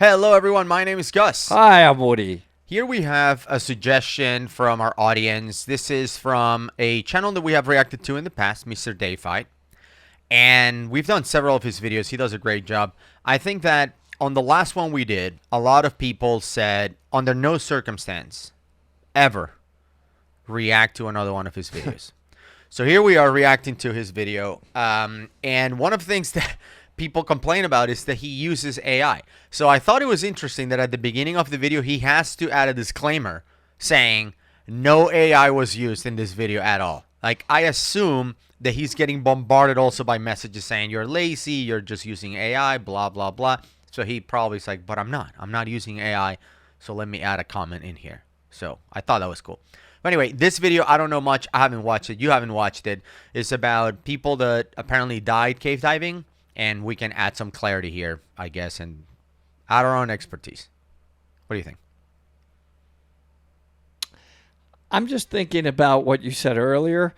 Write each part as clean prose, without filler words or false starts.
Hello, everyone. My name is Gus. Hi, I'm Woody. Here we have a suggestion from our audience. This is from a channel that we have reacted to in the past, Mr. Dayfight. And we've done several of his videos. He does a great job. I think that on the last one we did, a lot of people said, under no circumstance, ever, react to another one of his videos. So here we are reacting to his video. And one of the things that people complain about is that he uses AI. So I thought it was interesting that at the beginning of the video, he has to add a disclaimer saying no AI was used in this video at all. Like, I assume that he's getting bombarded also by messages saying you're lazy, you're just using AI, blah, blah, blah. So he probably is like, but I'm not using AI. So let me add a comment in here. So I thought that was cool. But anyway, this video, I don't know much. I haven't watched it. You haven't watched it. It's about people that apparently died cave diving. And we can add some clarity here, I guess, and add our own expertise. What do you think? I'm just thinking about what you said earlier.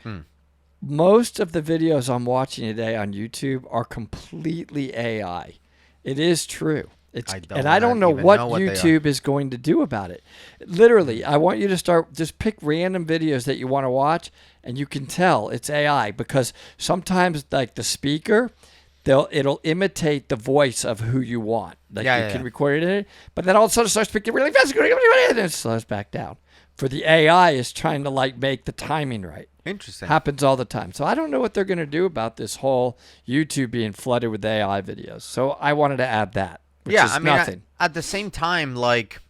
Most of the videos I'm watching today on YouTube are completely AI. It is true. I don't know what YouTube is going to do about it. Literally, I want you to just pick random videos that you want to watch, and you can tell it's AI because sometimes, like the speaker, it'll imitate the voice of who you want. Like you can record it in it, but then all of a sudden it starts speaking really fast and it slows back down. For the AI is trying to like make the timing right. Interesting. Happens all the time. So I don't know what they're going to do about this whole YouTube being flooded with AI videos. So I wanted to add that, which is nothing. At the same time, like,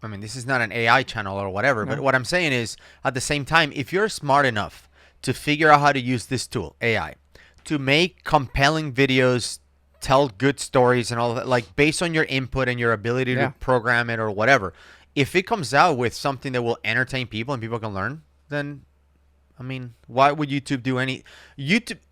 I mean, this is not an AI channel or whatever, but what I'm saying is, at the same time, if you're smart enough to figure out how to use this tool, AI, to make compelling videos, tell good stories and all of that, like based on your input and your ability to program it or whatever, if it comes out with something that will entertain people and people can learn, then, I mean, why would YouTube do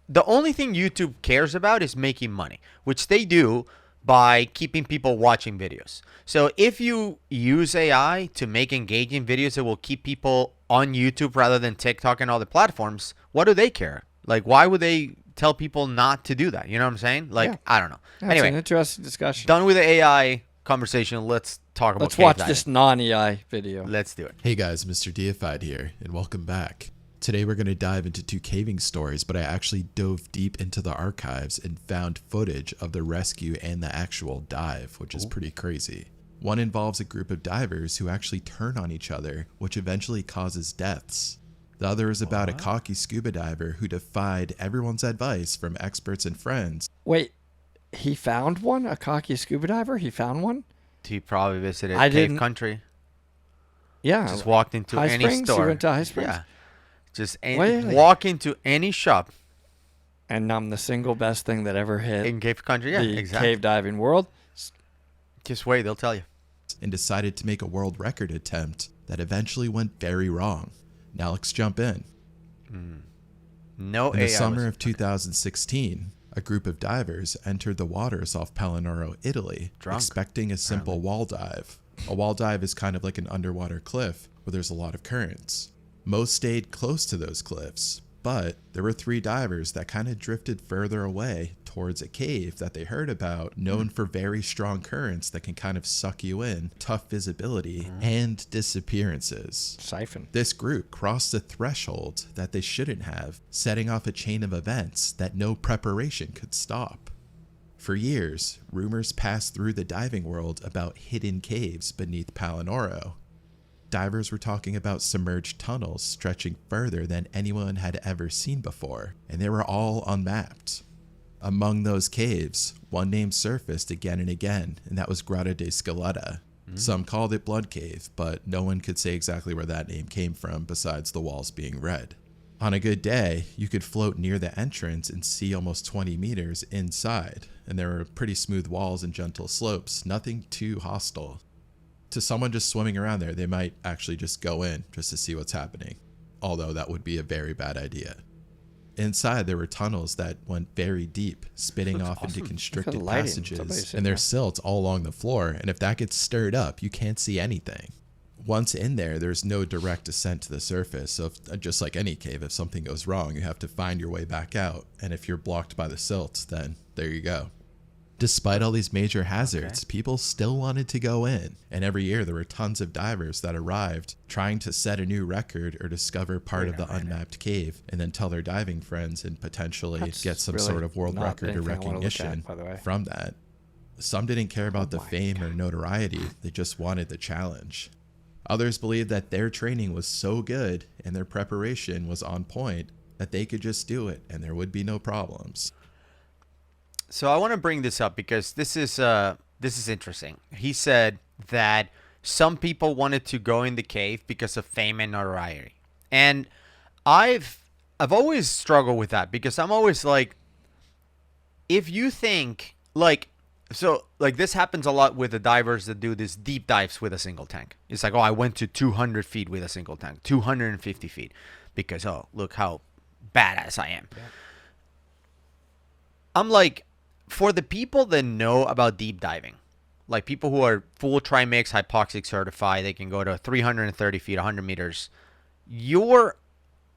the only thing YouTube cares about is making money, which they do by keeping people watching videos. So if you use AI to make engaging videos that will keep people on YouTube rather than TikTok and other platforms, what do they care? Like, why would they tell people not to do that? You know what I'm saying? Like, I don't know. Anyway, an interesting discussion. Done with the AI conversation. Let's talk about Let's watch this non-AI video. Let's do it. Hey guys, Mr. Deified here, and welcome back. Today we're going to dive into two caving stories, but I actually dove deep into the archives and found footage of the rescue and the actual dive, which is pretty crazy. One involves a group of divers who actually turn on each other, which eventually causes deaths. The other is about a cocky scuba diver who defied everyone's advice from experts and friends. Wait, he found one? A cocky scuba diver? He found one? He probably visited Cave Country. Yeah. Just walked into any store. He went to High Springs? Yeah. Just walk into any shop. And I'm the single best thing that ever hit in Cave Country. Yeah, the exactly. cave diving world. Just wait, they'll tell you. And decided to make a world record attempt that eventually went very wrong. Now let's jump in. In the summer of 2016, a group of divers entered the waters off Palinuro, Italy, expecting a simple wall dive. A wall dive is kind of like an underwater cliff where there's a lot of currents. Most stayed close to those cliffs, but there were 3 divers that kind of drifted further away towards a cave that they heard about, known for very strong currents that can kind of suck you in, tough visibility, and disappearances. Siphon. This group crossed a threshold that they shouldn't have, setting off a chain of events that no preparation could stop. For years, rumors passed through the diving world about hidden caves beneath Palinuro. Divers were talking about submerged tunnels stretching further than anyone had ever seen before, and they were all unmapped. Among those caves, one name surfaced again and again, and that was Grotto de Scaletta. Some called it Blood Cave, but no one could say exactly where that name came from besides the walls being red. On a good day, you could float near the entrance and see almost 20 meters inside, and there were pretty smooth walls and gentle slopes, nothing too hostile. To someone just swimming around there, they might actually just go in just to see what's happening, although that would be a very bad idea. Inside, there were tunnels that went very deep, spitting off into constricted passages, and there's silts all along the floor, and if that gets stirred up, you can't see anything. Once in there, there's no direct descent to the surface, so just like any cave, if something goes wrong, you have to find your way back out, and if you're blocked by the silts, then there you go. Despite all these major hazards, people still wanted to go in. And every year there were tons of divers that arrived trying to set a new record or discover part of the unmapped cave and then tell their diving friends and potentially get some really sort of world not record or anything I wanna look recognition at, by the way. from that. Some didn't care about the fame or notoriety. They just wanted the challenge. Others believed that their training was so good and their preparation was on point that they could just do it and there would be no problems. So I want to bring this up because this is interesting. He said that some people wanted to go in the cave because of fame and notoriety. And I've always struggled with that because I'm always like, if you think like, so like this happens a lot with the divers that do this deep dives with a single tank. It's like, oh, I went to 200 feet with a single tank, 250 feet because, oh, look how badass I am. Yeah. I'm like, for the people that know about deep diving, like people who are full trimix hypoxic certified, they can go to 330 feet, 100 meters. Your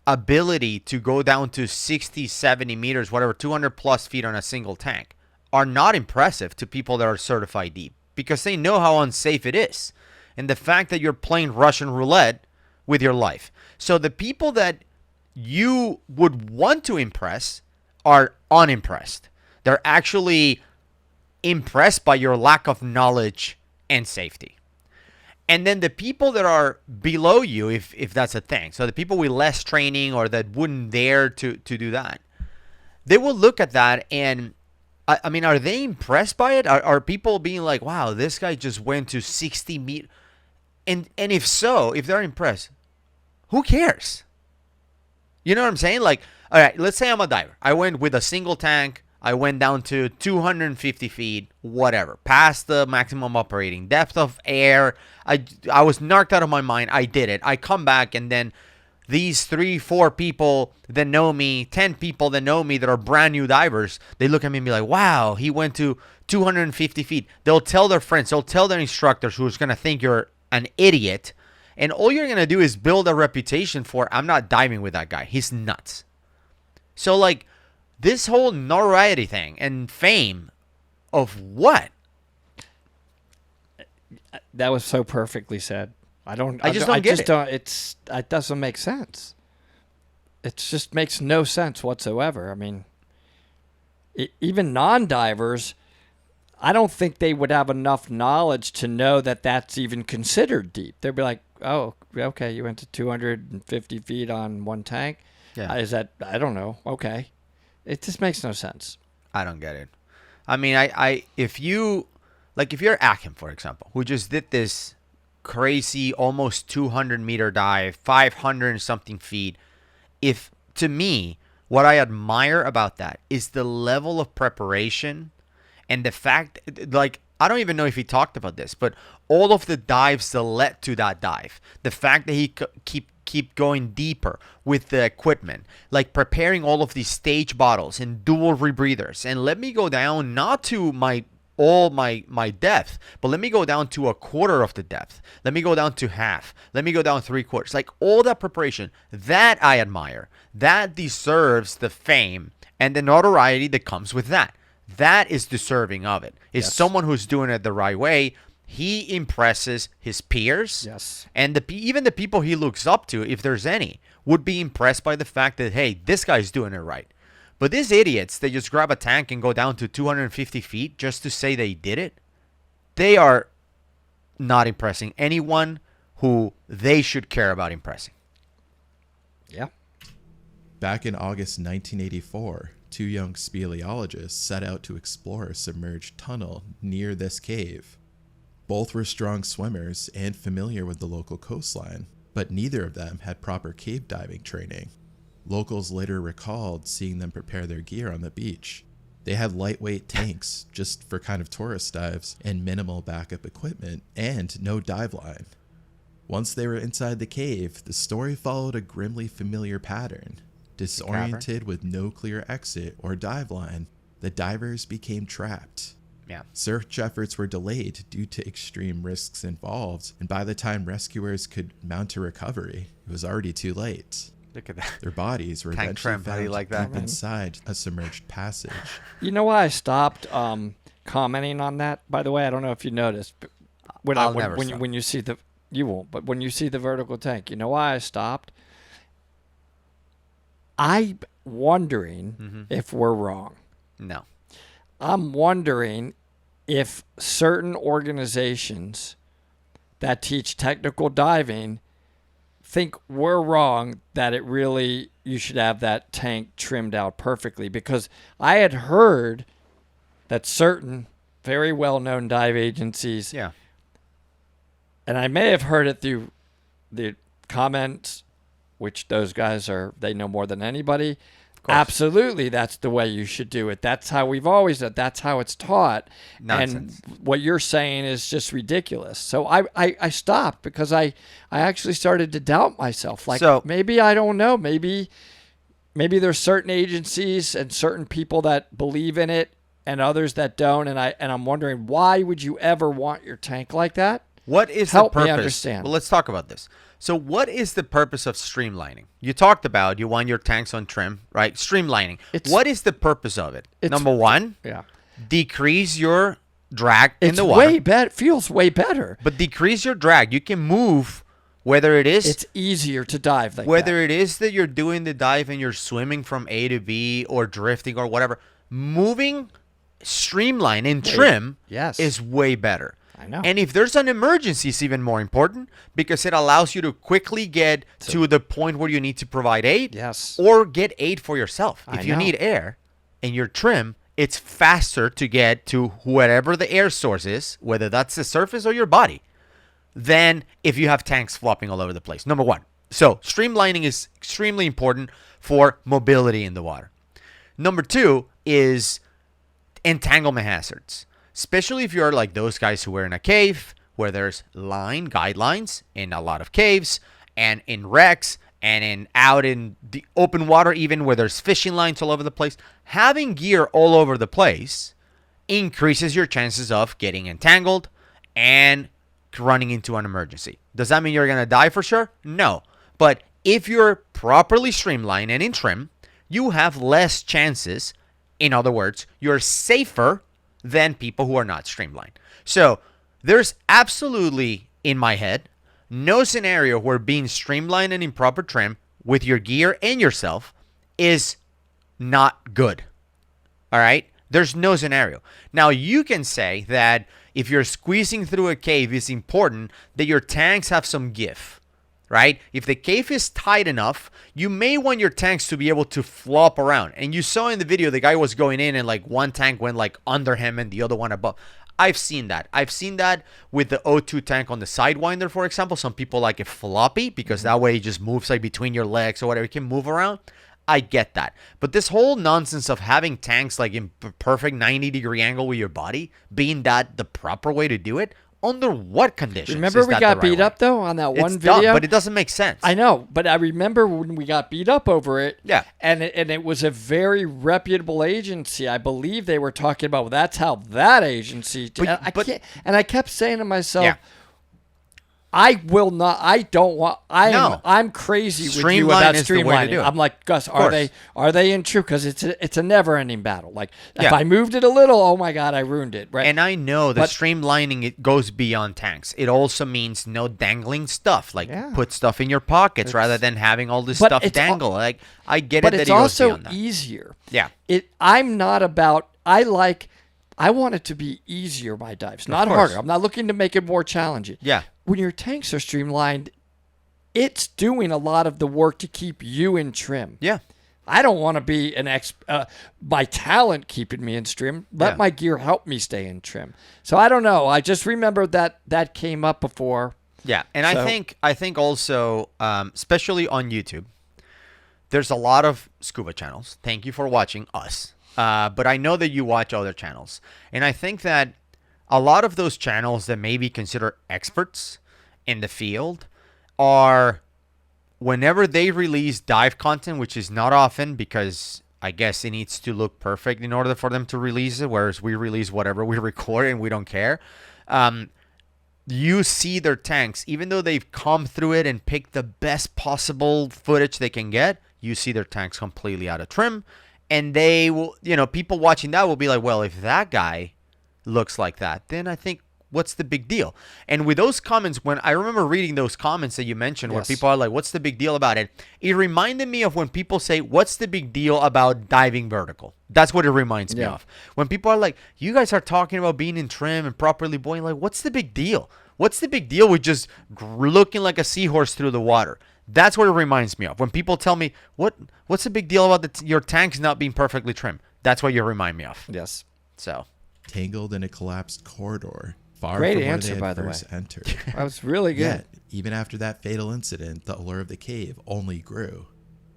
ability to go down to 60, 70 meters, whatever, 200 plus feet on a single tank are not impressive to people that are certified deep because they know how unsafe it is. And the fact that you're playing Russian roulette with your life. So the people that you would want to impress are unimpressed. They're actually impressed by your lack of knowledge and safety. And then the people that are below you, if that's a thing, so the people with less training or that wouldn't dare to do that, they will look at that and, I mean, are they impressed by it? Are people being like, wow, this guy just went to 60 meters? And if so, if they're impressed, who cares? You know what I'm saying? Like, all right, let's say I'm a diver. I went with a single tank. I went down to 250 feet, whatever, past the maximum operating depth of air. I was narked out of my mind. I did it. I come back, and then these 3-4 people that know me, 10 people that know me that are brand new divers, they look at me and be like, wow, he went to 250 feet. They'll tell their friends, they'll tell their instructors who's going to think you're an idiot. And all you're going to do is build a reputation for, I'm not diving with that guy. He's nuts. So, like, this whole notoriety thing and fame of what? That was so perfectly said. I just don't get it. It doesn't make sense. It just makes no sense whatsoever. I mean, even non-divers, I don't think they would have enough knowledge to know that that's even considered deep. They'd be like, oh, okay, you went to 250 feet on one tank. Yeah. Is that, I don't know. Okay. It just makes no sense. I don't get it. I mean, if you're Akim, for example, who just did this crazy almost 200 meter dive, 500 and something feet, to me, what I admire about that is the level of preparation and the fact, like, I don't even know if he talked about this, but all of the dives that led to that dive, the fact that he keep going deeper with the equipment, like preparing all of these stage bottles and dual rebreathers, and let me go down not to my depth, but let me go down to a quarter of the depth. Let me go down to half. Let me go down 3/4. Like all that preparation, that I admire. That deserves the fame and the notoriety that comes with that. That is deserving of it. Is someone who's doing it the right way. He impresses his peers. Yes. And even the people he looks up to, if there's any, would be impressed by the fact that, hey, this guy's doing it right. But these idiots, they just grab a tank and go down to 250 feet just to say they did it. They are not impressing anyone who they should care about impressing. Yeah. Back in August 1984, 2 young speleologists set out to explore a submerged tunnel near this cave. Both were strong swimmers and familiar with the local coastline, but neither of them had proper cave diving training. Locals later recalled seeing them prepare their gear on the beach. They had lightweight tanks, just for kind of tourist dives, and minimal backup equipment, and no dive line. Once they were inside the cave, the story followed a grimly familiar pattern. Disoriented with no clear exit or dive line, the divers became trapped. Yeah. Search efforts were delayed due to extreme risks involved, and by the time rescuers could mount a recovery, it was already too late. Look at that. Their bodies were Tank eventually trim, how do you found like that? deep inside a submerged passage. You know why I stopped commenting on that. By the way, I don't know if you noticed, but when you see the you won't, but when you see the vertical tank, you know why I stopped? I'm wondering if we're wrong. No. I'm wondering if certain organizations that teach technical diving think we're wrong that you should have that tank trimmed out perfectly, because I had heard that certain very well-known dive agencies, and I may have heard it through the comments, which those guys they know more than anybody. Absolutely, that's the way you should do it. That's how we've always done it. That's how it's taught. Nonsense. And what you're saying is just ridiculous. So I stopped because I actually started to doubt myself. Like, maybe I don't know. Maybe there's certain agencies and certain people that believe in it and others that don't. And I'm wondering, why would you ever want your tank like that? What is Help the purpose? me understand. Well, let's talk about this. So what is the purpose of streamlining? You talked about you want your tanks on trim, right? Streamlining. What is the purpose of it? Number one, decrease your drag in the water. It's way better. Feels way better. But decrease your drag. You can move, whether it is... It's easier to dive like whether it is that you're doing the dive and you're swimming from A to B or drifting or whatever. Moving, streamline, and trim is way better. I know. And if there's an emergency, it's even more important because it allows you to quickly get to the point where you need to provide aid or get aid for yourself. If you need air and you're trim, it's faster to get to wherever the air source is, whether that's the surface or your body, than if you have tanks flopping all over the place. Number one. So streamlining is extremely important for mobility in the water. Number two is entanglement hazards. Especially if you're like those guys who are in a cave where there's guidelines in a lot of caves and in wrecks and out in the open water, even where there's fishing lines all over the place. Having gear all over the place increases your chances of getting entangled and running into an emergency. Does that mean you're going to die for sure? No. But if you're properly streamlined and in trim, you have less chances. In other words, you're safer than people who are not streamlined. So there's absolutely, in my head, no scenario where being streamlined and in proper trim with your gear and yourself is not good. All right? There's no scenario. Now, you can say that if you're squeezing through a cave, it's important that your tanks have some give. Right? If the cave is tight enough, you may want your tanks to be able to flop around. And you saw in the video, the guy was going in and like one tank went like under him and the other one above. I've seen that. I've seen that with the O2 tank on the Sidewinder, for example. Some people like it floppy because that way it just moves like between your legs or whatever. It can move around. I get that. But this whole nonsense of having tanks like in perfect 90-degree angle with your body, being that the proper way to do it, under what conditions? Remember we got beat up though on that one it's video? Dumb, but it doesn't make sense. I know, but I remember when we got beat up over it. Yeah. And it was a very reputable agency. I believe they were talking about, well, that's how that agency did. I kept saying to myself, I will not. I don't want. I'm crazy with you about streamlining. I'm like, Gus, are they in true? Because it's a never ending battle. Like if I moved it a little, oh my God, I ruined it. Right. And I know that streamlining it goes beyond tanks. It also means no dangling stuff. Like put stuff in your pockets rather than having all this stuff dangle. Like I get it. But it's also easier. Yeah. I'm not about. I want it to be easier, my dives, not harder. I'm not looking to make it more challenging. Yeah. When your tanks are streamlined, it's doing a lot of the work to keep you in trim. Yeah. I don't want to be my talent keeping me in trim. Let my gear help me stay in trim. So I don't know. I just remember that came up before. Yeah. And I think also, especially on YouTube, there's a lot of scuba channels. Thank you for watching us. But I know that you watch other channels. And I think that a lot of those channels that may be considered experts in the field are, whenever they release dive content, which is not often because I guess it needs to look perfect in order for them to release it, whereas we release whatever we record and we don't care. You see their tanks, even though they've come through it and picked the best possible footage they can get, you see their tanks completely out of trim. And they will, people watching that will be like, well, if that guy looks like that, then I think, what's the big deal? And with those comments, when I remember reading those comments that you mentioned, where people are like, what's the big deal about it? It reminded me of when people say, what's the big deal about diving vertical? That's what it reminds me of. When people are like, you guys are talking about being in trim and properly buoying, like, what's the big deal? What's the big deal with just looking like a seahorse through the water? That's what it reminds me of. When people tell me, what's the big deal about your tanks not being perfectly trimmed? That's what you remind me of. Yes. So. Tangled in a collapsed corridor. Far Great from where answer, they had by the way. first entered. That was really good. Yet, even after that fatal incident, the allure of the cave only grew.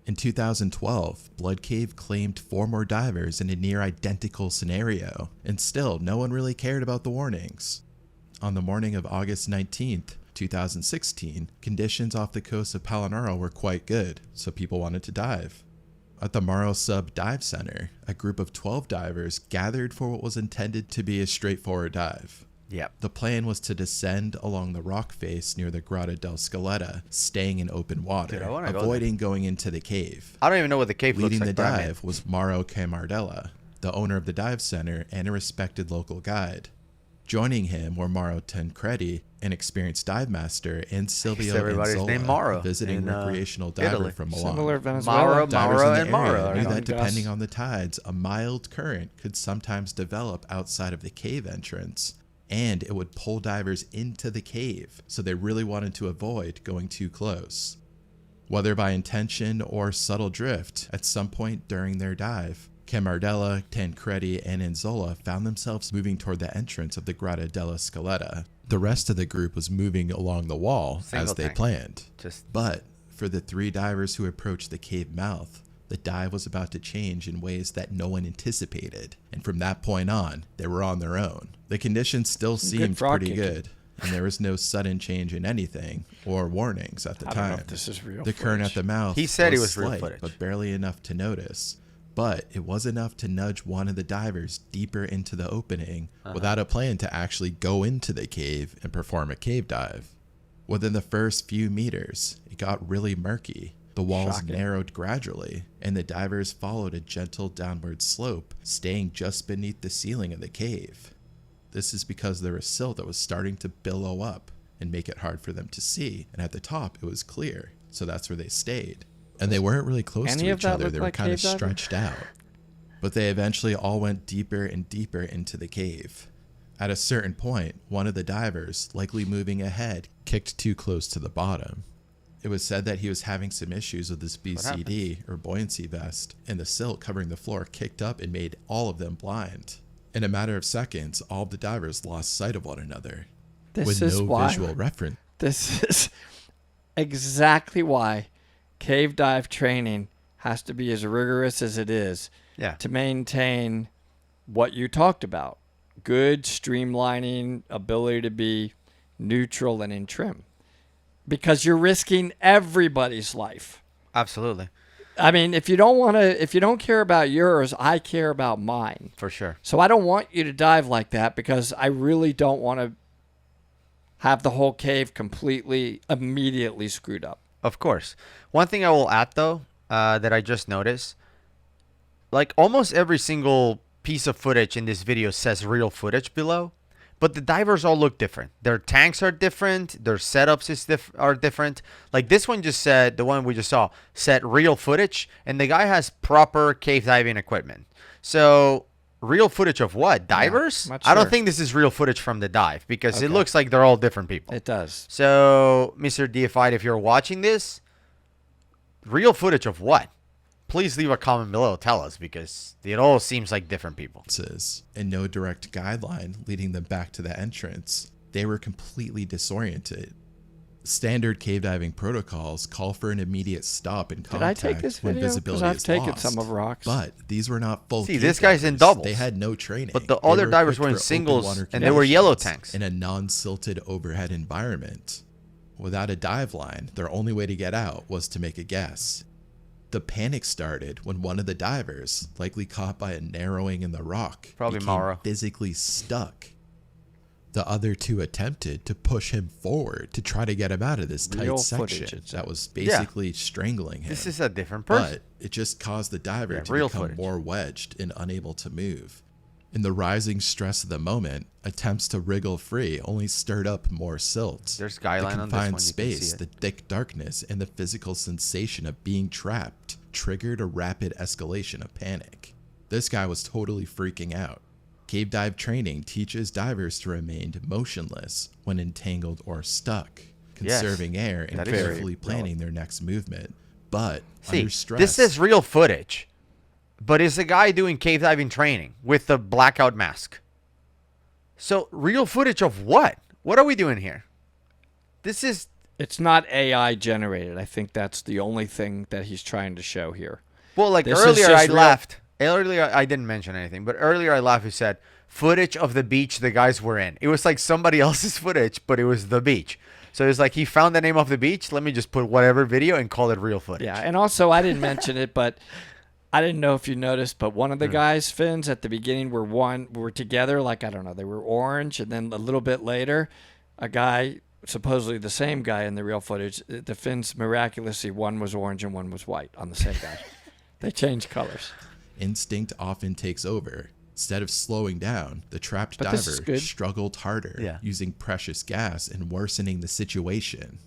In 2012, Blood Cave claimed 4 more divers in a near identical scenario, and still no one really cared about the warnings. On the morning of August 19th, 2016, conditions off the coast of Palinuro were quite good, so people wanted to dive. At the Morro Sub Dive Center, a group of 12 divers gathered for what was intended to be a straightforward dive. Yep. The plan was to descend along the rock face near the Grotta del Scaletta, staying in open water, avoiding going into the cave. I don't even know what the cave looks Leading like. the dive was Mauro Camardella, the owner of the dive center and a respected local guide. Joining him were Mauro Tancredi, an experienced dive master, and Silvio Anzola, a visiting recreational diver Italy. from Milan. Similar Venezuela. Divers in the Mauro. area knew that depending on the tides, a mild current could sometimes develop outside of the cave entrance, and it would pull divers into the cave, so they really wanted to avoid going too close. Whether by intention or subtle drift, at some point during their dive, Camardella, Tancredi, and Anzola found themselves moving toward the entrance of the Grotta della Scaletta. The rest of the group was moving along the wall as they planned. But for the 3 divers who approached the cave mouth, the dive was about to change in ways that no one anticipated, and from that point on, they were on their own. The conditions still seemed pretty good, and there was no sudden change in anything or warnings at the time. I don't know if this is real The current at the mouth He said it was slight, real footage, but barely enough to notice. But it was enough to nudge one of the divers deeper into the opening without a plan to actually go into the cave and perform a cave dive. Within the first few meters, it got really murky. The walls narrowed gradually, and the divers followed a gentle downward slope, staying just beneath the ceiling of the cave. This is because there was silt that was starting to billow up and make it hard for them to see, and at the top it was clear, so that's where they stayed. And they weren't really close to each other, they were kind of stretched out. But they eventually all went deeper and deeper into the cave. At a certain point, one of the divers, likely moving ahead, kicked too close to the bottom. It was said that he was having some issues with his BCD, or buoyancy vest, and the silt covering the floor kicked up and made all of them blind. In a matter of seconds, all of the divers lost sight of one another, with no visual reference. This is exactly why cave dive training has to be as rigorous as it is to maintain what you talked about. Good streamlining, ability to be neutral and in trim. Because you're risking everybody's life. Absolutely. I mean, if you don't care about yours, I care about mine. For sure. So I don't want you to dive like that because I really don't want to have the whole cave completely, immediately screwed up. Of course. One thing I will add, though, that I just noticed, like almost every single piece of footage in this video says real footage below, but the divers all look different. Their tanks are different. Their setups are different. Like this one just said, the one we just saw, said real footage, and the guy has proper cave diving equipment. So real footage of what? Divers? I don't think this is real footage from the dive because it looks like they're all different people. It does. So, Mr. Deified, if you're watching this, real footage of what? Please leave a comment below. Tell us because it all seems like different people. And no direct guideline leading them back to the entrance. They were completely disoriented. Standard cave diving protocols call for an immediate stop in contact when visibility is taken lost. Some of rocks. But these were not full. See, this guy's in doubles. They had no training. But the other divers were in singles, and they were yellow tanks in a non-silted overhead environment. Without a dive line, their only way to get out was to make a guess. The panic started when one of the divers, likely caught by a narrowing in the rock, became physically stuck. The other 2 attempted to push him forward to try to get him out of this tight section that was basically strangling him. This is a different person. But it just caused the diver to become more wedged and unable to move. In the rising stress of the moment, attempts to wriggle free only stirred up more silt. There's guideline the on this one. confined space, the thick darkness, and the physical sensation of being trapped triggered a rapid escalation of panic. This guy was totally freaking out. Cave dive training teaches divers to remain motionless when entangled or stuck, conserving air and carefully planning their next movement. But under stress, this is real footage. But it's a guy doing cave diving training with the blackout mask. So, real footage of what? What are we doing here? It's not AI generated. I think that's the only thing that he's trying to show here. Well, like earlier I laughed. Earlier I didn't mention anything, but earlier I laughed. He said, footage of the beach the guys were in. It was like somebody else's footage, but it was the beach. So it's like he found the name of the beach. Let me just put whatever video and call it real footage. Yeah, and also I didn't mention it, but I didn't know if you noticed, but one of the guys' fins at the beginning were together, like, I don't know, they were orange, and then a little bit later, a guy, supposedly the same guy in the real footage, the fins miraculously, one was orange and one was white on the same guy. They changed colors. Instinct often takes over. Instead of slowing down, the trapped diver struggled harder, using precious gas and worsening the situation.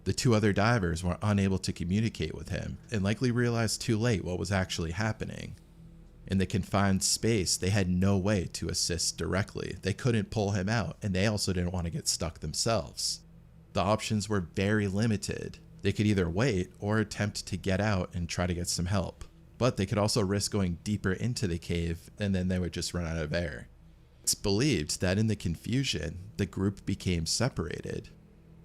The two other divers were unable to communicate with him and likely realized too late what was actually happening. In the confined space, they had no way to assist directly. They couldn't pull him out, and they also didn't want to get stuck themselves. The options were very limited. They could either wait or attempt to get out and try to get some help. But they could also risk going deeper into the cave, and then they would just run out of air. It's believed that in the confusion, the group became separated.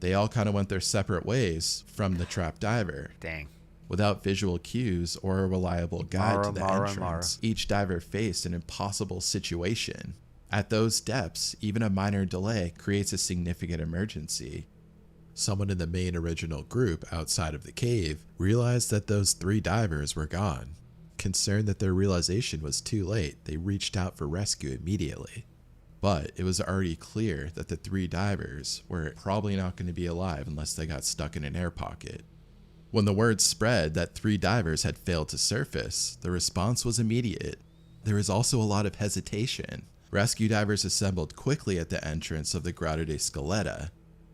They all kind of went their separate ways from the trapped diver. Dang. Without visual cues or a reliable guide to the entrance, each diver faced an impossible situation. At those depths, even a minor delay creates a significant emergency. Someone in the main original group outside of the cave realized that those 3 divers were gone. Concerned that their realization was too late, they reached out for rescue immediately. But it was already clear that the 3 divers were probably not going to be alive unless they got stuck in an air pocket. When the word spread that 3 divers had failed to surface, the response was immediate. There was also a lot of hesitation. Rescue divers assembled quickly at the entrance of the Grotto de Scaletta.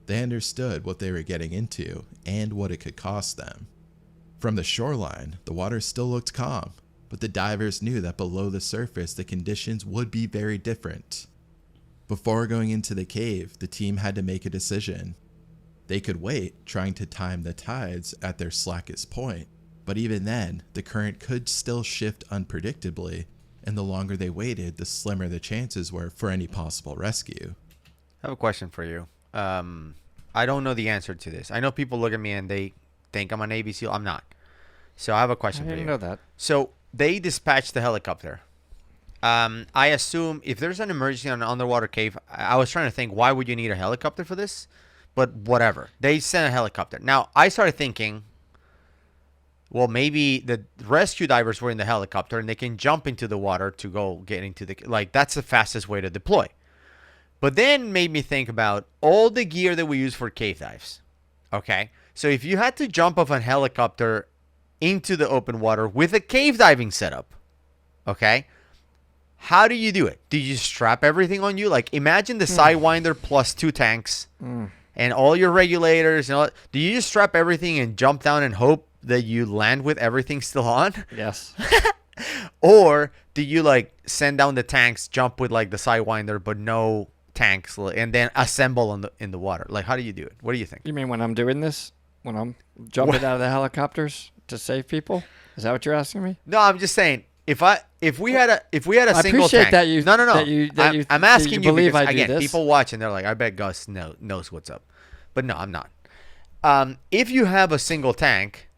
They understood what they were getting into and what it could cost them. From the shoreline, the water still looked calm, but the divers knew that below the surface the conditions would be very different. Before going into the cave, the team had to make a decision. They could wait, trying to time the tides at their slackest point, but even then, the current could still shift unpredictably, and the longer they waited, the slimmer the chances were for any possible rescue. I have a question for you. I don't know the answer to this. I know people look at me and they think I'm an Navy SEAL. I'm not. So I have a question for you. I didn't know that. So they dispatched the helicopter. I assume if there's an emergency on an underwater cave, I was trying to think, why would you need a helicopter for this? But whatever. They sent a helicopter. Now, I started thinking, well, maybe the rescue divers were in the helicopter and they can jump into the water to go get into the... Like, that's the fastest way to deploy. But then made me think about all the gear that we use for cave dives. Okay? So if you had to jump off a helicopter into the open water with a cave diving setup, okay, how do you do it? Do you strap everything on you? Like, imagine the Sidewinder plus 2 tanks and all your regulators. And all, do you just strap everything and jump down and hope that you land with everything still on? Yes. Or do you, like, send down the tanks, jump with, like, the Sidewinder, but no tanks, and then assemble in the water? Like, how do you do it? What do you think? You mean when I'm doing this? When I'm jumping out of the helicopters to save people? Is that what you're asking me? No, I'm just saying, if we had a I single appreciate tank. that you No. I'm asking you believe because, I do again, this. people watch and they're like, I bet Gus knows what's up. But no, I'm not. If you have a single tank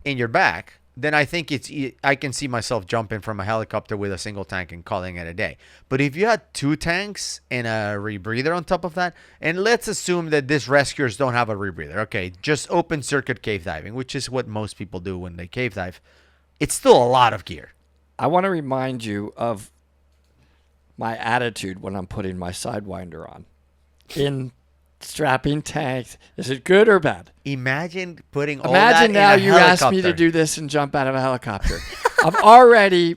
in your back, then I think I can see myself jumping from a helicopter with a single tank and calling it a day. But if you had 2 tanks and a rebreather on top of that, and let's assume that these rescuers don't have a rebreather, okay, just open circuit cave diving, which is what most people do when they cave dive, it's still a lot of gear. I want to remind you of my attitude when I'm putting my Sidewinder on. In strapping tanks. Is it good or bad? Imagine putting all that in a Imagine now you ask helicopter. me to do this and jump out of a helicopter. I'm already,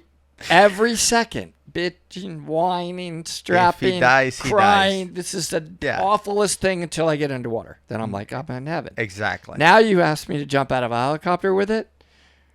every second, bitching, whining, strapping, dies, he crying. dies. This is the awfulest thing until I get underwater. Then I'm like, I'm in heaven. Exactly. Now you ask me to jump out of a helicopter with it.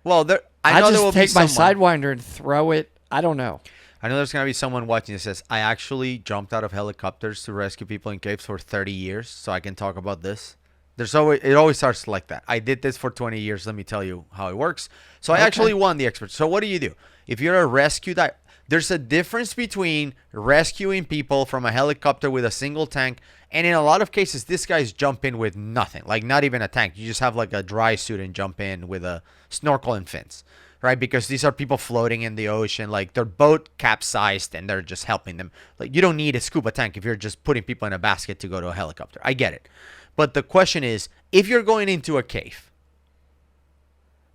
Well, I know just there will take be my someone. Sidewinder and throw it. I don't know. I know there's going to be someone watching that says, I actually jumped out of helicopters to rescue people in caves for 30 years, so I can talk about this. It always starts like that. I did this for 20 years. Let me tell you how it works. So I actually won the expert. So what do? If you're a rescue diver, there's a difference between rescuing people from a helicopter with a single tank, and in a lot of cases, this guy's jump in with nothing, like not even a tank. You just have like a dry suit and jump in with a snorkel and fins. Right, because these are people floating in the ocean, like their boat capsized and they're just helping them. Like you don't need a scuba tank if you're just putting people in a basket to go to a helicopter. I get it. But the question is, if you're going into a cave,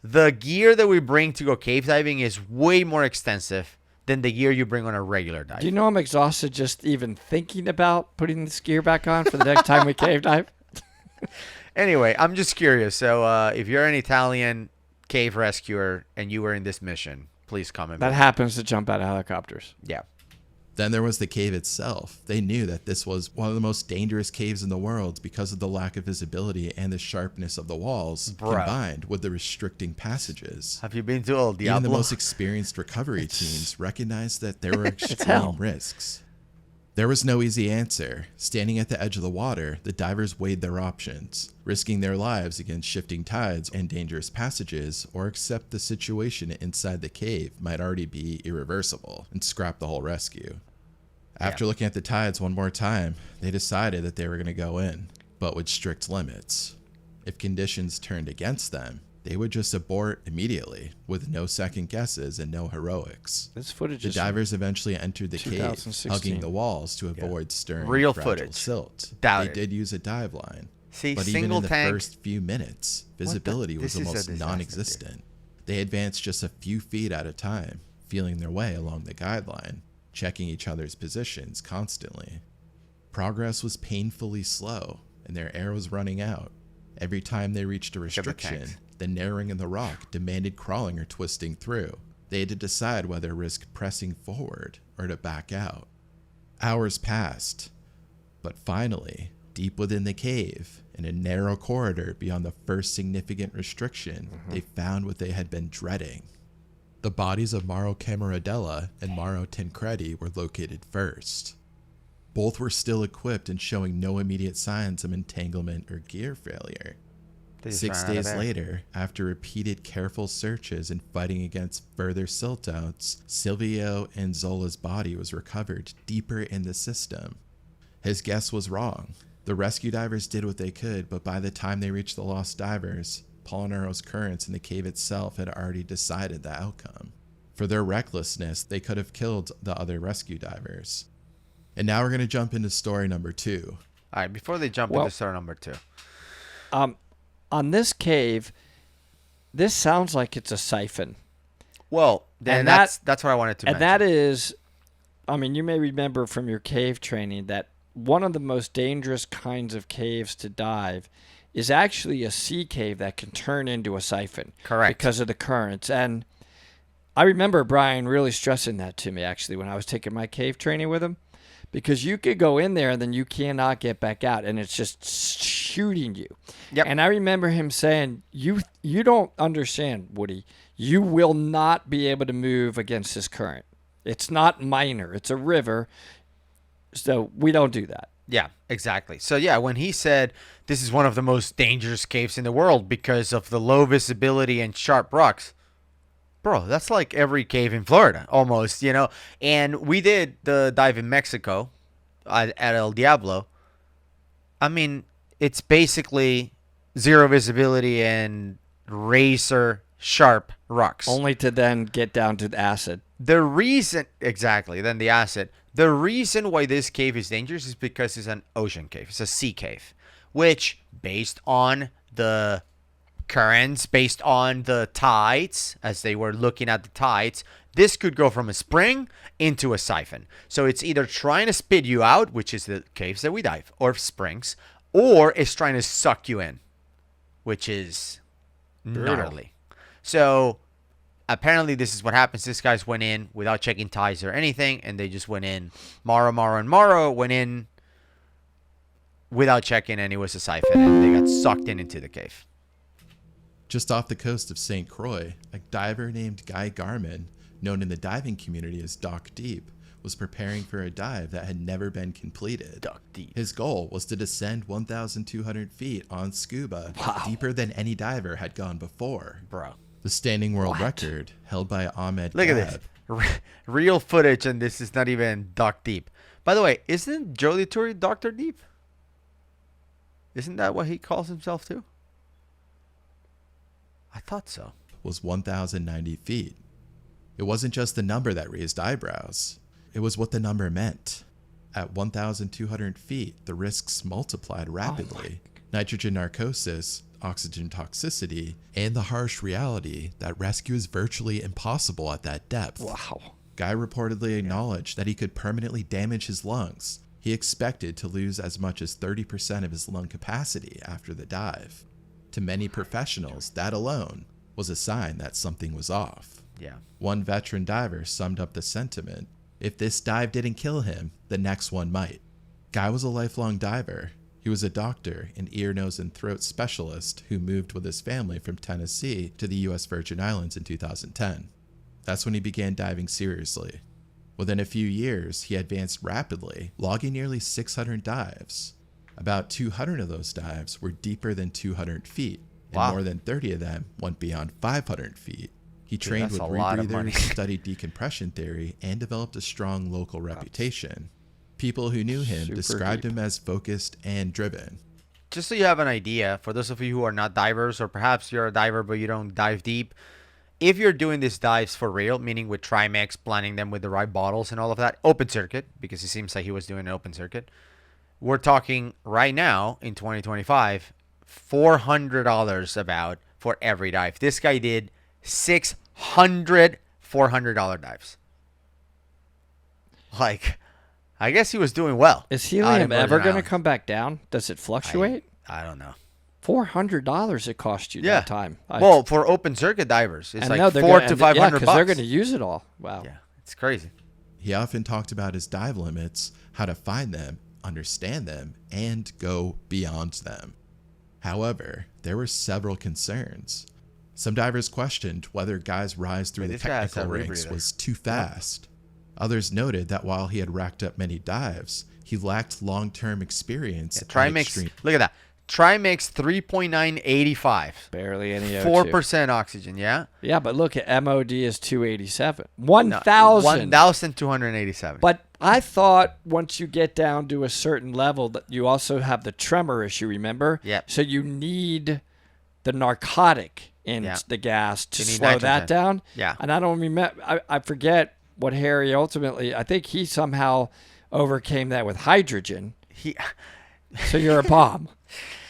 the gear that we bring to go cave diving is way more extensive than the gear you bring on a regular dive. Do you know I'm exhausted just even thinking about putting this gear back on for the next time we cave dive? Anyway, I'm just curious. So if you're an Italian cave rescuer and you were in this mission, please comment. That happens to jump out of helicopters. Yeah. Then there was the cave itself. They knew that this was one of the most dangerous caves in the world because of the lack of visibility and the sharpness of the walls combined with the restricting passages. Have you been to El Diablo? Even the most experienced recovery teams recognized that there were extreme risks. There was no easy answer. Standing at the edge of the water, the divers weighed their options, risking their lives against shifting tides and dangerous passages, or accept the situation inside the cave might already be irreversible and scrap the whole rescue. After looking at the tides one more time, they decided that they were going to go in, but with strict limits. If conditions turned against them, they would just abort immediately, with no second guesses and no heroics. This footage The is divers eventually entered the cave, 2016. hugging the walls to avoid stirring Real fragile footage. silt. Doubt They it. did use a dive line, See, but even single in the tank. first few minutes, visibility was This is a almost disaster, non-existent. They advanced just a few feet at a time, feeling their way along the guideline, checking each other's positions constantly. Progress was painfully slow, and their air was running out. Every time they reached a restriction, tanks. the narrowing in the rock demanded crawling or twisting through. They had to decide whether to risk pressing forward or to back out. Hours passed, but finally, deep within the cave, in a narrow corridor beyond the first significant restriction, they found what they had been dreading. The bodies of Mauro Camaradella and Mauro Tancredi were located first. Both were still equipped and showing no immediate signs of entanglement or gear failure. They just 6 ran out of days air. later, after repeated careful searches and fighting against further silt outs, Silvio Anzola's body was recovered deeper in the system. His guess was wrong. The rescue divers did what they could, but by the time they reached the lost divers, Palinaro's currents in the cave itself had already decided the outcome. For their recklessness, they could have killed the other rescue divers. And now we're going to jump into story number 2. All right, before they jump into story number 2. On this cave, this sounds like it's a siphon. Well, then And that's what I wanted to And mention. that is, I mean, you may remember from your cave training that one of the most dangerous kinds of caves to dive is actually a sea cave that can turn into a siphon. Correct. Because of the currents. And I remember Brian really stressing that to me, actually, when I was taking my cave training with him. Because you could go in there and then you cannot get back out, and it's just shooting you. Yep. And I remember him saying, you don't understand, Woody. You will not be able to move against this current. It's not minor. It's a river. So we don't do that. Yeah, exactly. So yeah, when he said this is one of the most dangerous caves in the world because of the low visibility and sharp rocks, bro, that's like every cave in Florida almost, you know. And we did the dive in Mexico at El Diablo. I mean, it's basically zero visibility and razor sharp rocks. Only to then get down to the acid. The reason, exactly, then the acid. The reason why this cave is dangerous is because it's an ocean cave. It's a sea cave, which, based on the currents, based on the tides, as they were looking at the tides, this could go from a spring into a siphon. So it's either trying to spit you out, which is the caves that we dive, or springs, or it's trying to suck you in, which is gnarly. So apparently this is what happens. This guys went in without checking ties or anything, and they just went in. Maro went in without checking, and it was a siphon, and they got sucked into the cave. Just off the coast of St. Croix, a diver named Guy Garman, known in the diving community as Doc Deep, was preparing for a dive that had never been completed. Doc Deep. His goal was to descend 1,200 feet on scuba, deeper than any diver had gone before. Bro. The standing world record, held by Ahmed Look Gab. at this. Real footage, and this is not even Doc Deep. By the way, isn't Jody Turri Dr. Deep? Isn't that what he calls himself too? I thought so. Was 1,090 feet. It wasn't just the number that raised eyebrows. It was what the number meant. At 1,200 feet, the risks multiplied rapidly. Nitrogen narcosis, oxygen toxicity, and the harsh reality that rescue is virtually impossible at that depth. Wow. Guy reportedly acknowledged that he could permanently damage his lungs. He expected to lose as much as 30% of his lung capacity after the dive. To many professionals, that alone was a sign that something was off. Yeah. One veteran diver summed up the sentiment: if this dive didn't kill him, the next one might. Guy was a lifelong diver. He was a doctor, an ear, nose, and throat specialist who moved with his family from Tennessee to the U.S. Virgin Islands in 2010. That's when he began diving seriously. Within a few years, he advanced rapidly, logging nearly 600 dives. About 200 of those dives were deeper than 200 feet, and more than 30 of them went beyond 500 feet. He trained with rebreathers, studied decompression theory, and developed a strong local reputation. People who knew him described him as focused and driven. Just so you have an idea, for those of you who are not divers, or perhaps you're a diver but you don't dive deep, if you're doing these dives for real, meaning with Trimex, planning them with the right bottles and all of that, open circuit, because it seems like he was doing an open circuit, we're talking right now in 2025, $400 about for every dive. This guy did 600 $400 dives. Like, I guess he was doing well. Is helium ever going to come back down? Does it fluctuate? I don't know. $400 it cost you that time. Well, for open circuit divers, it's like $400 to $500. Yeah, because they're going to use it all. Wow. Yeah, it's crazy. He often talked about his dive limits, how to find them, understand them, and go beyond them. However, there were several concerns. Some divers questioned whether Guy's rise through the technical ranks was too fast. Others noted that while he had racked up many dives, he lacked long-term experience. Trimex, look at that. Trimex 3.985. Barely any O2. 4% oxygen, yeah? Yeah, but look at MOD is 287. 1,000. 1,287. But I thought once you get down to a certain level that you also have the tremor issue, remember? Yeah. So you need the narcotic in the gas to slow that down. Yeah. And I don't remember, I forget what Harry ultimately, I think he somehow overcame that with hydrogen. So you're a bomb.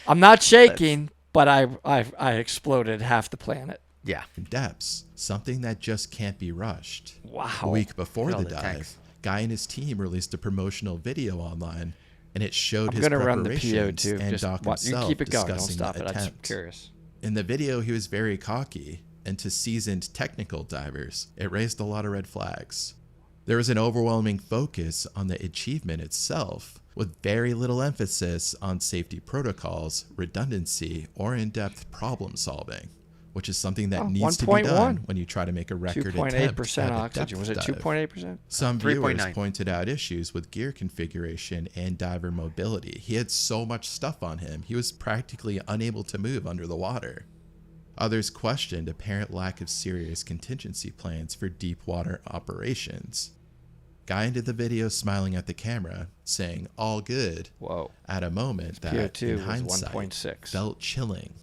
I'm not shaking, but I exploded half the planet. Yeah. Depths, something that just can't be rushed. Wow. A week before the dive, Guy and his team released a promotional video online, and it showed his preparations and Doc himself keep it going. Don't discussing stop the it. I'm attempt. just curious. In the video, he was very cocky, and to seasoned technical divers, it raised a lot of red flags. There was an overwhelming focus on the achievement itself, with very little emphasis on safety protocols, redundancy, or in-depth problem solving, which is something that needs to be done when you try to make a record attempt at a 2.8% oxygen. Was it 2.8%? Some viewers pointed out issues with gear configuration and diver mobility. He had so much stuff on him, he was practically unable to move under the water. Others questioned apparent lack of serious contingency plans for deep water operations. Guy ended the video smiling at the camera, saying, "All good," at a moment that, in hindsight, felt chilling.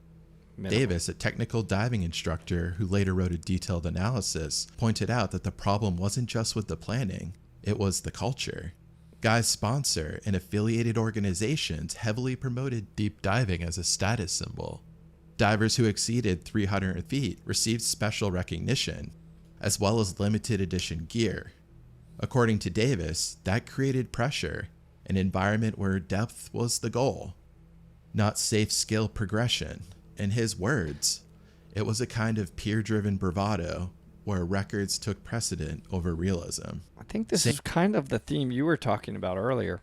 Davis, a technical diving instructor who later wrote a detailed analysis, pointed out that the problem wasn't just with the planning, it was the culture. Guy's sponsor and affiliated organizations heavily promoted deep diving as a status symbol. Divers who exceeded 300 feet received special recognition, as well as limited edition gear. According to Davis, that created pressure, an environment where depth was the goal, not safe skill progression. In his words, it was a kind of peer-driven bravado, where records took precedent over realism. I think this is kind of the theme you were talking about earlier,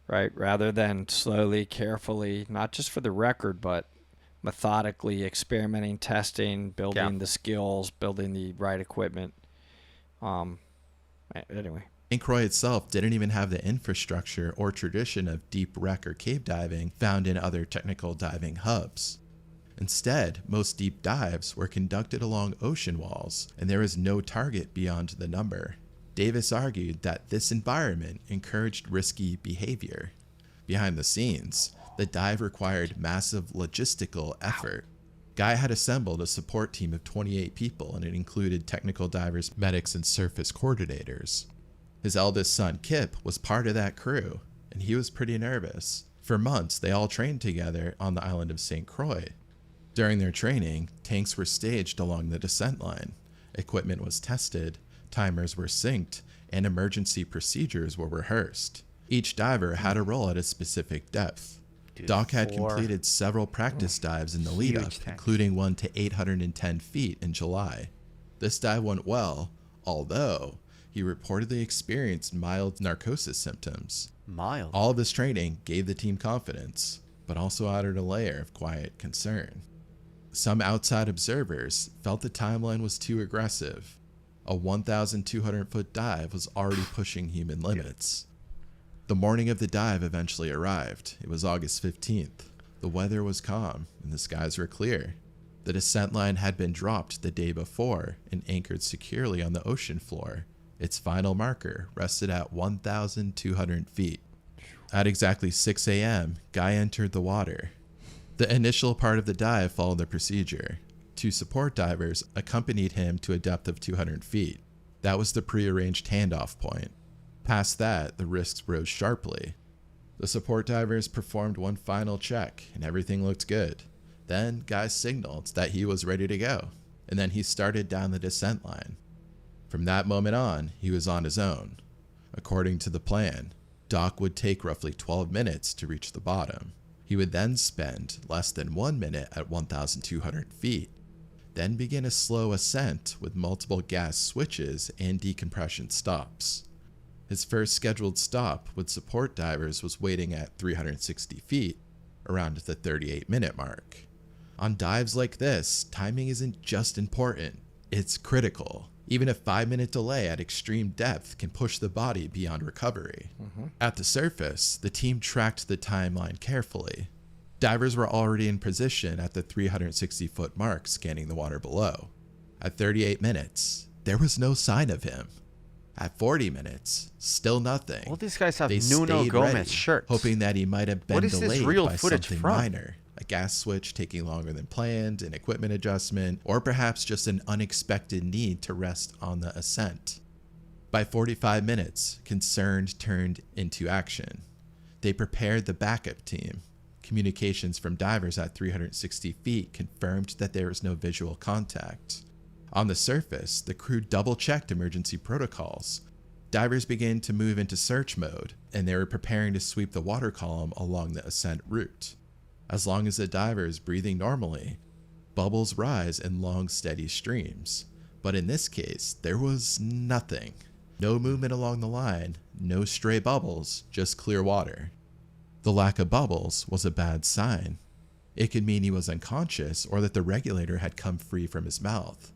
right? Rather than slowly, carefully, not just for the record, but methodically experimenting, testing, building the skills, building the right equipment. Anyway. St. Croix itself didn't even have the infrastructure or tradition of deep wreck or cave diving found in other technical diving hubs. Instead, most deep dives were conducted along ocean walls, and there was no target beyond the number. Davis argued that this environment encouraged risky behavior. Behind the scenes, the dive required massive logistical effort. Guy had assembled a support team of 28 people, and it included technical divers, medics, and surface coordinators. His eldest son, Kip, was part of that crew, and he was pretty nervous. For months, they all trained together on the island of St. Croix. During their training, tanks were staged along the descent line. Equipment was tested, timers were synced, and emergency procedures were rehearsed. Each diver had a role at a specific depth. Doc had completed several practice dives in the lead-up, including one to 810 feet in July. This dive went well, although he reportedly experienced mild narcosis symptoms. Mild? All of this training gave the team confidence, but also added a layer of quiet concern. Some outside observers felt the timeline was too aggressive. A 1,200-foot dive was already pushing human limits. The morning of the dive eventually arrived. It was August 15th. The weather was calm and the skies were clear. The descent line had been dropped the day before and anchored securely on the ocean floor. Its final marker rested at 1,200 feet. At exactly 6 a.m., Guy entered the water. The initial part of the dive followed the procedure. 2 support divers accompanied him to a depth of 200 feet. That was the prearranged handoff point. Past that, the risks rose sharply. The support divers performed one final check, and everything looked good. Then, Guy signaled that he was ready to go, and then he started down the descent line. From that moment on, he was on his own. According to the plan, Doc would take roughly 12 minutes to reach the bottom. He would then spend less than 1 minute at 1,200 feet, then begin a slow ascent with multiple gas switches and decompression stops. His first scheduled stop with support divers was waiting at 360 feet, around the 38-minute mark. On dives like this, timing isn't just important, it's critical. Even a 5-minute delay at extreme depth can push the body beyond recovery. At the surface, the team tracked the timeline carefully. Divers were already in position at the 360-foot mark, scanning the water below. At 38 minutes, there was no sign of him. At 40 minutes, still nothing. All these guys have They Nuno stayed Gomez ready, shirts. hoping that he might have been What is this delayed real by footage something from? minor. A gas switch taking longer than planned, an equipment adjustment, or perhaps just an unexpected need to rest on the ascent. By 45 minutes, concern turned into action. They prepared the backup team. Communications from divers at 360 feet confirmed that there was no visual contact. On the surface, the crew double-checked emergency protocols. Divers began to move into search mode, and they were preparing to sweep the water column along the ascent route. As long as the diver is breathing normally, bubbles rise in long, steady streams. But in this case, there was nothing. No movement along the line, no stray bubbles, just clear water. The lack of bubbles was a bad sign. It could mean he was unconscious or that the regulator had come free from his mouth.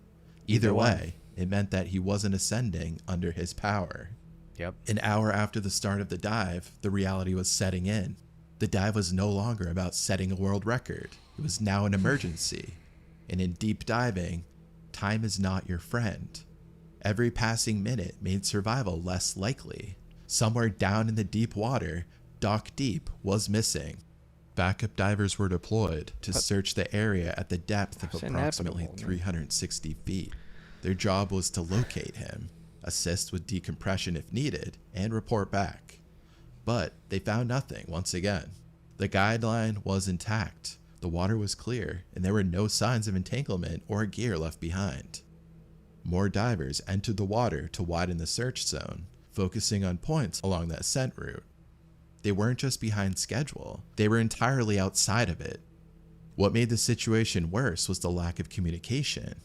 Either way, it meant that he wasn't ascending under his power. An hour after the start of the dive, the reality was setting in. The dive was no longer about setting a world record. It was now an emergency. And in deep diving, time is not your friend. Every passing minute made survival less likely. Somewhere down in the deep water, Doc Deep was missing. Backup divers were deployed to search the area at the depth of approximately 360 feet. Their job was to locate him, assist with decompression if needed, and report back. But they found nothing once again. The guideline was intact, the water was clear, and there were no signs of entanglement or gear left behind. More divers entered the water to widen the search zone, focusing on points along the ascent route. They weren't just behind schedule, they were entirely outside of it. What made the situation worse was the lack of communication.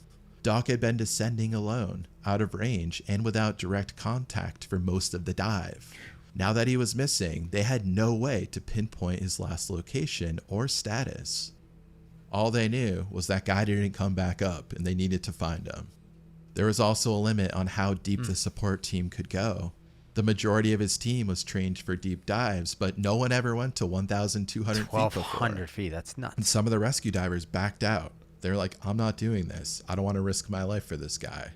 Doc had been descending alone, out of range, and without direct contact for most of the dive. Now that he was missing, they had no way to pinpoint his last location or status. All they knew was that guy didn't come back up, and they needed to find him. There was also a limit on how deep the support team could go. The majority of his team was trained for deep dives, but no one ever went to 1,200 feet before. 1,200 feet, that's nuts. And some of the rescue divers backed out. They're like, I'm not doing this. I don't want to risk my life for this guy.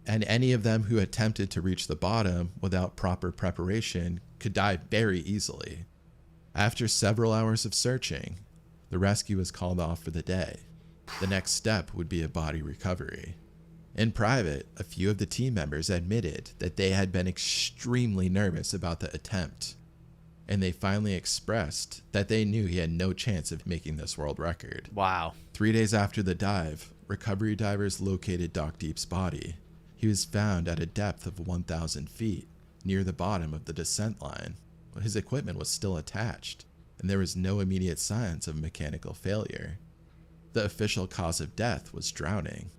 And any of them who attempted to reach the bottom without proper preparation could die very easily. After several hours of searching, the rescue was called off for the day. The next step would be a body recovery. In private, a few of the team members admitted that they had been extremely nervous about the attempt, and they finally expressed that they knew he had no chance of making this world record. Wow. 3 days after the dive, recovery divers located Doc Deep's body. He was found at a depth of 1,000 feet, near the bottom of the descent line. His equipment was still attached, and there was no immediate signs of mechanical failure. The official cause of death was drowning.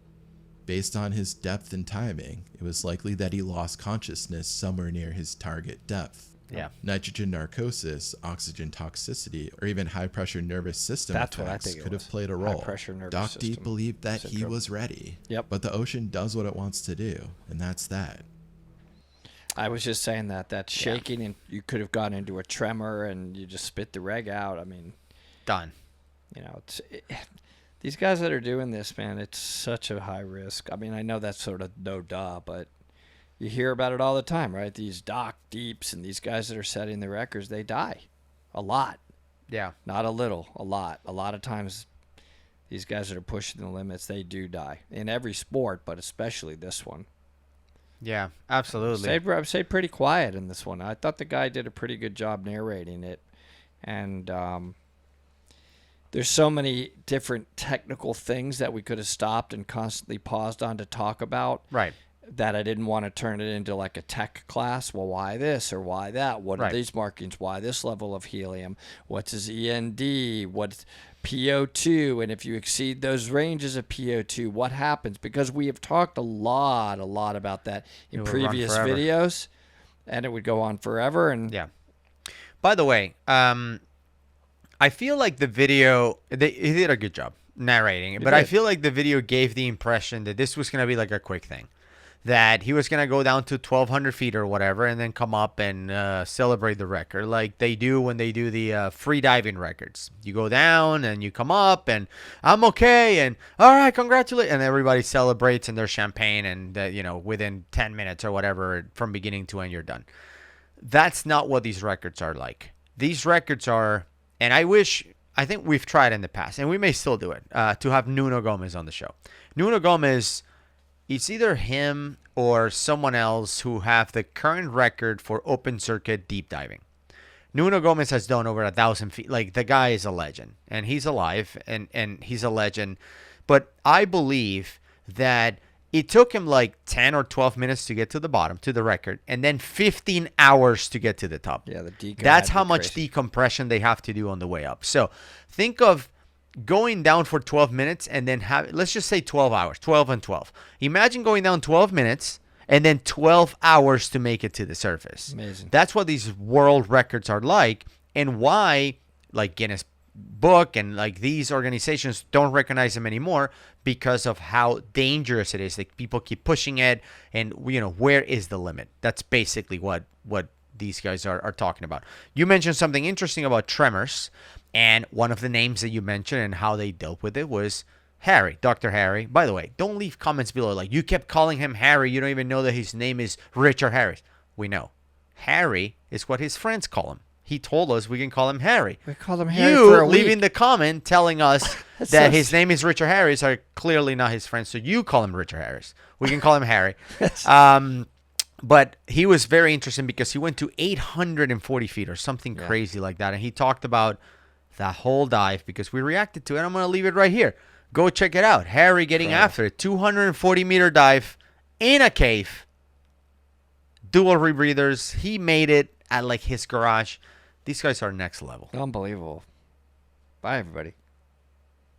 Based on his depth and timing, it was likely that he lost consciousness somewhere near his target depth. Yeah. Nitrogen narcosis, oxygen toxicity, or even high-pressure nervous system effects could have played a role. High-pressure nervous Doc system Deep believed that he syndrome. was ready. Yep. But the ocean does what it wants to do, and that's that. I was just saying that shaking, and you could have gone into a tremor and you just spit the reg out. I mean, Done. you know, these guys that are doing this, man, it's such a high risk. I mean, I know that's sort of no duh, but you hear about it all the time, right? These Doc Deeps and these guys that are setting the records, they die a lot. Yeah. Not a little, a lot. A lot of times these guys that are pushing the limits, they do die in every sport, but especially this one. Yeah, absolutely. I stayed pretty quiet in this one. I thought the guy did a pretty good job narrating it. And there's so many different technical things that we could have stopped and constantly paused on to talk about. Right. That I didn't want to turn it into like a tech class. Well, why this or why that? What are these markings? Why this level of helium? What's his END? What's PO2? And if you exceed those ranges of PO2, what happens? Because we have talked a lot about that in previous videos, and it would go on forever. And yeah. By the way, I feel like the video, he did a good job narrating it, but I feel like the video gave the impression that this was going to be like a quick thing. That he was going to go down to 1,200 feet or whatever and then come up and celebrate the record like they do when they do the free diving records. You go down and you come up and I'm okay and all right, congratulations. And everybody celebrates and there's champagne and, within 10 minutes or whatever from beginning to end, you're done. That's not what these records are like. These records are, and I think we've tried in the past and we may still do it, to have Nuno Gomez on the show. Nuno Gomez, it's either him or someone else who have the current record for open circuit deep diving. Nuno Gomez has done over 1,000 feet. Like, the guy is a legend, and he's alive, and he's a legend. But I believe that it took him like 10 or 12 minutes to get to the bottom, to the record, and then 15 hours to get to the top. Yeah, the decom. That's how much decompression they have to do on the way up. So think of going down for 12 minutes and then let's just say 12 hours, 12 and 12. Imagine going down 12 minutes and then 12 hours to make it to the surface. Amazing. That's what these world records are like, and why like Guinness Book and like these organizations don't recognize them anymore because of how dangerous it is. Like, people keep pushing it, and where is the limit? That's basically what these guys are talking about. You mentioned something interesting about tremors. And one of the names that you mentioned and how they dealt with it was Harry, Dr. Harry. By the way, don't leave comments below like, you kept calling him Harry. You don't even know that his name is Richard Harris. We know. Harry is what his friends call him. He told us we can call him Harry. We call him Harry for a week. You leaving the comment telling us that his name is Richard Harris are clearly not his friends. So you call him Richard Harris. We can call him Harry. But he was very interesting because he went to 840 feet or something crazy like that. And he talked about that whole dive because we reacted to it. I'm going to leave it right here. Go check it out. Harry getting after it. 240-meter dive in a cave. Dual rebreathers. He made it at like his garage. These guys are next level. Unbelievable. Bye, everybody.